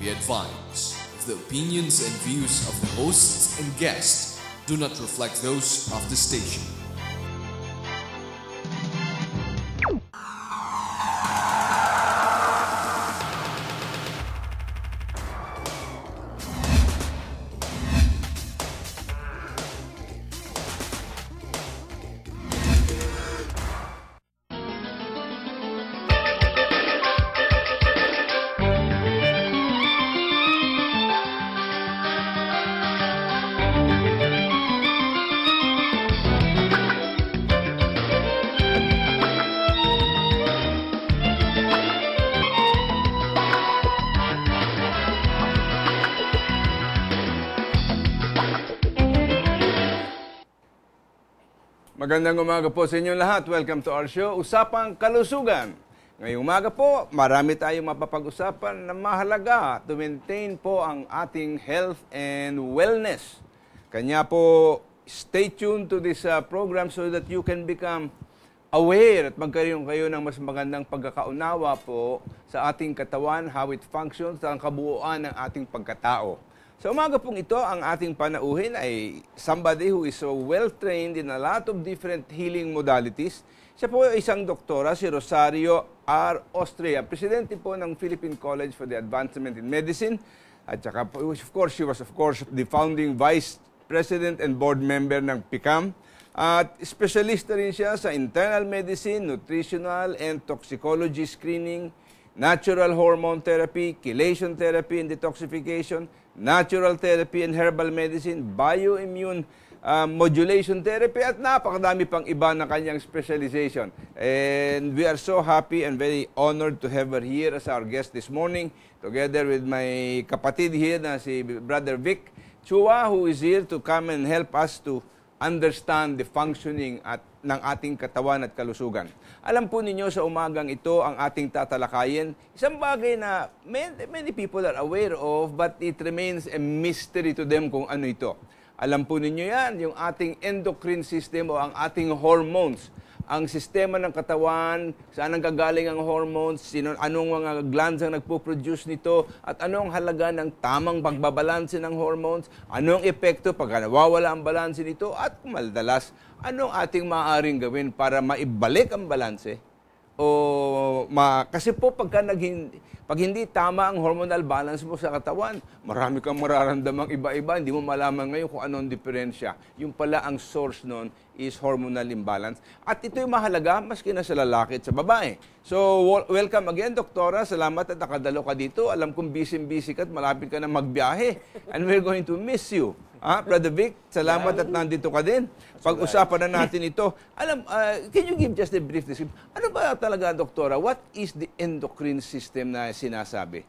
Be advised, the opinions and views of the hosts and guests do not reflect those of the station. Magandang umaga po sa inyong lahat. Welcome to our show, Usapang Kalusugan. Ngayong umaga po, marami tayong mapapag-usapan na mahalaga to maintain po ang ating health and wellness. Kanya po, stay tuned to this program so that you can become aware at magkaroon kayo ng mas magandang pagkakaunawa po sa ating katawan, how it functions, ang kabuuan ng ating pagkatao. Sa umaga pong ito, ang ating panauhin ay somebody who is so well-trained in a lot of different healing modalities. Siya po ay isang doktora, si Rosario R. Austria, presidente po ng Philippine College for the Advancement in Medicine. At saka, she was the founding vice president and board member ng PICAM. At specialista rin siya sa internal medicine, nutritional and toxicology screening, natural hormone therapy, chelation therapy and detoxification, natural therapy and herbal medicine, bioimmune modulation therapy, at napakadami pang iba na kanyang specialization. And we are so happy and very honored to have her here as our guest this morning, together with my kapatid here na si Brother Vic Chua, who is here to come and help us to understand the functioning ng ating katawan at kalusugan. Alam po ninyo, sa umagang ito ang ating tatalakayin, isang bagay na many people are aware of, but it remains a mystery to them kung ano ito. Alam po ninyo yan, yung ating endocrine system o ang ating hormones. Ang sistema ng katawan, saan ang gagaling ang hormones, anong mga glands ang nagpo-produce nito, at anong halaga ng tamang pagbabalanse ng hormones, anong epekto pag nawawala ang balanse nito, at madalas, anong ating maaaring gawin para maibalik ang balanse. Kasi po pag hindi tama ang hormonal balance mo sa katawan, marami kang mararamdamang iba-iba, hindi mo malaman ngayon kung anong diferensya. Yung pala ang source nun is hormonal imbalance. At ito yung mahalaga maski na sa lalaki at sa babae. So, welcome again, Doktora. Salamat at nakadalo ka dito. Alam kong busy ka at malapit ka na magbiyahe. And we're going to miss you. Brother Vic, salamat at nandito ka din. Pag-usapan na natin ito. Can you give just a brief description? Ano ba talaga, Doktora? What is the endocrine system na sinasabi?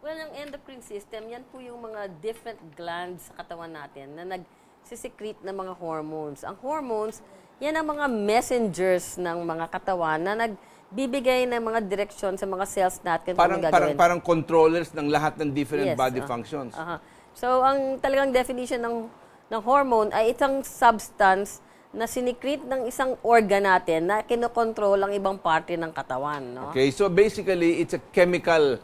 Well, ang endocrine system, yan po yung mga different glands sa katawan natin na nagsisecrete ng mga hormones. Ang hormones, yan ang mga messengers ng mga katawan na nagbibigay ng mga direksyon sa mga cells natin. Parang controllers ng lahat ng different body functions. So, ang talagang definition ng hormone ay isang substance na sinicrete ng isang organ natin na kinokontrol ang ibang parte ng katawan. No? Okay, so basically, it's a chemical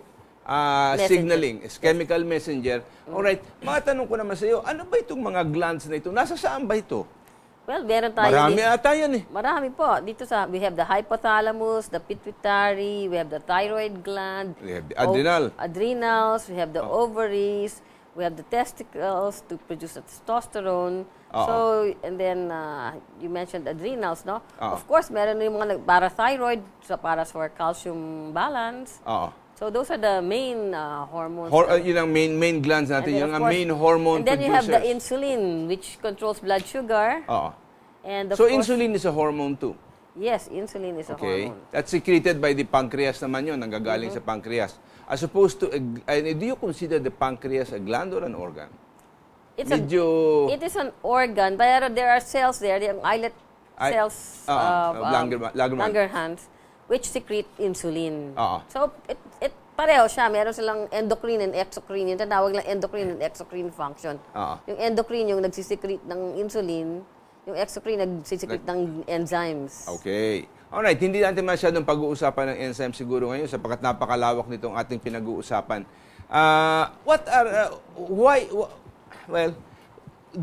signaling. It's chemical messenger. Alright, matanong ko naman sa iyo, ano ba itong mga glands na ito? Nasa saan ba ito? Well, meron tayo. Marami ata yan eh. Marami po. Dito we have the hypothalamus, the pituitary, we have the thyroid gland. We have the adrenals, we have the ovaries, we have the testicles to produce the testosterone. So, and then you mentioned adrenals, no? Of course, meron yung mga parathyroid, para for calcium balance. So, those are the main hormones. Yun ang main glands natin, yung main hormone producers. And then you have the insulin, which controls blood sugar. And so, insulin is a hormone too? Yes, insulin is a hormone. That's secreted by the pancreas naman yun, nanggagaling sa pancreas. As opposed to, do you consider the pancreas a gland or an organ? It is an organ, but there are cells there, the islet cells of Langerhans, which secrete insulin. So, it pareho siya. Meron silang endocrine and exocrine. Yung tinawag lang endocrine and exocrine function. Yung endocrine, yung nagsisecrete ng insulin. Yung exocrine, nagsisecrete ng enzymes. Okay. Alright, hindi natin masyadong pag-uusapan ng enzyme siguro ngayon sapagkat napakalawak nitong ating pinag-uusapan. Well,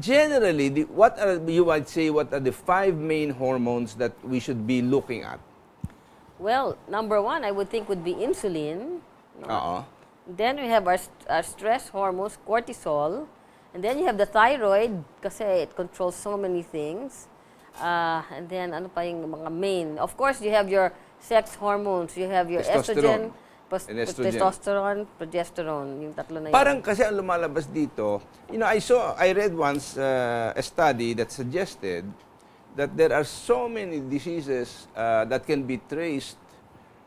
generally, what are the 5 main hormones that we should be looking at? Well, number 1, I would think would be insulin. No? Then we have our stress hormones, cortisol. And then you have the thyroid, kasi it controls so many things. And then, ano pa yung mga main? Of course, you have your sex hormones. You have your estrogen, testosterone, progesterone. Yung tatlo na yun. Parang kasi ang lumalabas dito, I read once a study that suggested that there are so many diseases that can be traced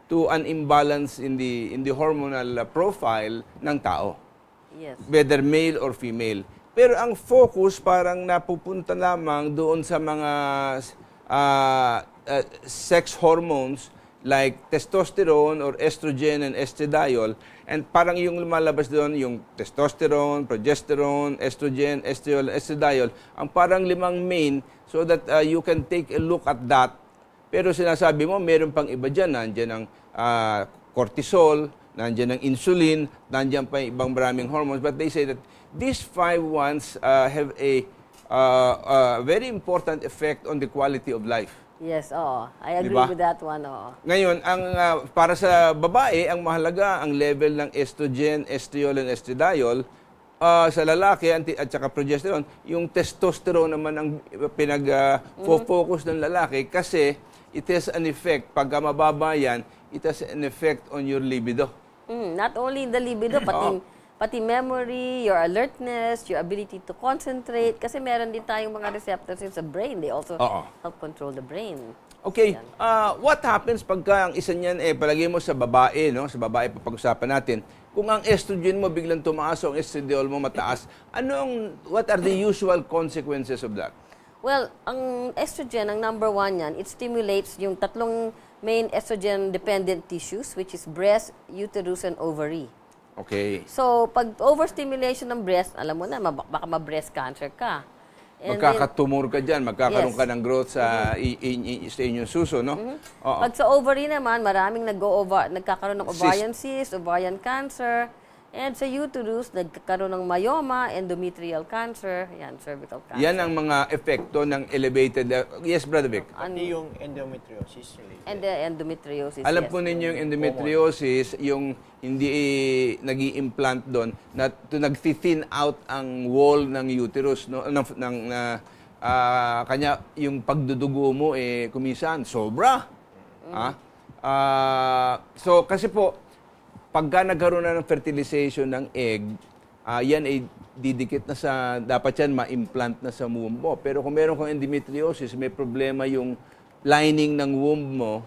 to an imbalance in the hormonal profile ng tao. Yes. Whether male or female. Pero ang focus parang napupunta lamang doon sa mga sex hormones like testosterone or estrogen and estradiol. And parang yung lumalabas doon, yung testosterone, progesterone, estrogen, estriol, estradiol, ang parang 5 main so that you can take a look at that. Pero sinasabi mo, meron pang iba dyan. Nandiyan ang cortisol, nandiyan ang insulin, nandiyan pa yung ibang maraming hormones. But they say that these 5 ones have a very important effect on the quality of life. Yes, I agree with that one. Ngayon, para sa babae, ang mahalaga ang level ng estrogen, estriol, and estradiol. Sa lalaki at saka progesterone, yung testosterone naman ang pinag-focus ng lalaki kasi it has an effect. Pagka mababa yan, it has an effect on your libido. Not only the libido, pati memory, your alertness, your ability to concentrate. Kasi meron din tayong mga receptors sa brain. They also help control the brain. Okay. What happens pagka ang isa niyan, palagay mo sa babae, no? Sa babae, papag-usapan natin. Kung ang estrogen mo biglang tumaas o ang estradiol mo mataas, what are the usual consequences of that? Well, ang estrogen, ang number 1 yan, it stimulates yung 3 main estrogen-dependent tissues, which is breast, uterus, and ovary. Okay. So, pag overstimulation ng breast, alam mo na, baka ma-breast cancer ka. Magkakatumor ka dyan, magkakaroon ka ng growth sa inyong suso, no? Pag sa ovary naman, maraming nagkakaroon ng ovarian cyst, ovarian cancer. And sa uterus, nagkakaroon ng myoma, endometrial cancer, cervical cancer. Yan ang mga epekto ng elevated... Yes, Brother Vic? Pati yung endometriosis related. And the endometriosis, Alam po ninyo yung endometriosis, yung hindi nag-i-implant doon, na nag-thin out ang wall ng uterus, no? Kanya, yung pagdudugo mo, kumisan, sobra. So, kasi po, pagka nagkaroon na ng fertilization ng egg, yan ay didikit na dapat yan ma-implant na sa womb mo. Pero kung meron kang endometriosis, may problema yung lining ng womb mo,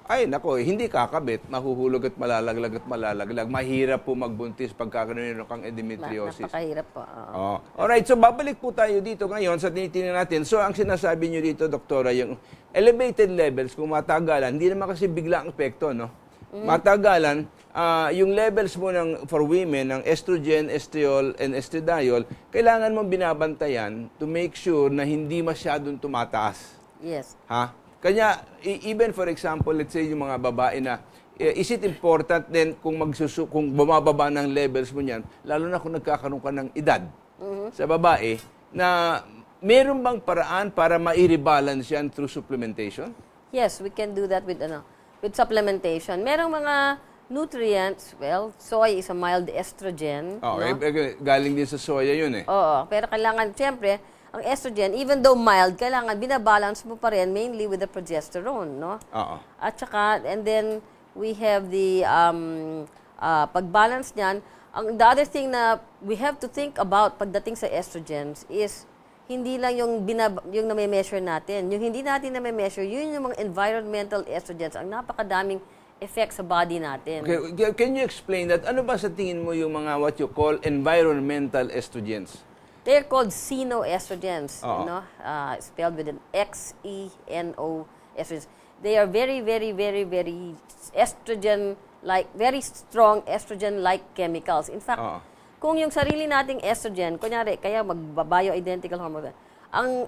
ay nako, hindi kakabit, mahuhulog at malalaglag. Mahirap po magbuntis pagka meron kang endometriosis. Napakahirap po. Alright, so babalik po tayo dito ngayon sa tinitingnan natin. So ang sinasabi nyo dito, Doktora, yung elevated levels, kung matagalan, hindi naman kasi bigla ang epekto, no? Matagalan, yung levels mo for women ng estrogen, estriol, and estradiol, kailangan mong binabantayan to make sure na hindi masyadong tumataas. Yes. Kanya, even for example, let's say yung mga babae na, is it important then kung bumababa ng levels mo niyan, lalo na kung nagkakaroon ka ng edad sa babae, na meron bang paraan para ma-rebalance yan through supplementation? Yes, we can do that with supplementation. Merong mga nutrients, well, soy is a mild estrogen. Galing din sa soya yun pero kailangan, siyempre, ang estrogen, even though mild, kailangan binabalance mo pa rin mainly with the progesterone, no? At saka, and then we have the pagbalance niyan. The other thing na we have to think about pagdating sa estrogens is hindi lang yung nami-measure natin. Yung hindi natin nami-measure, yun yung mga environmental estrogens. Ang napakadaming effect sa body natin. Okay, can you explain that? Ano ba sa tingin mo yung mga what you call environmental estrogens? They're called xenoestrogens, spelled with an X-E-N-O estrogens. They are very, very, very, very estrogen-like, very strong estrogen-like chemicals. In fact, kung yung sarili nating estrogen, kunyari, kaya mag-bioidentical hormone, ang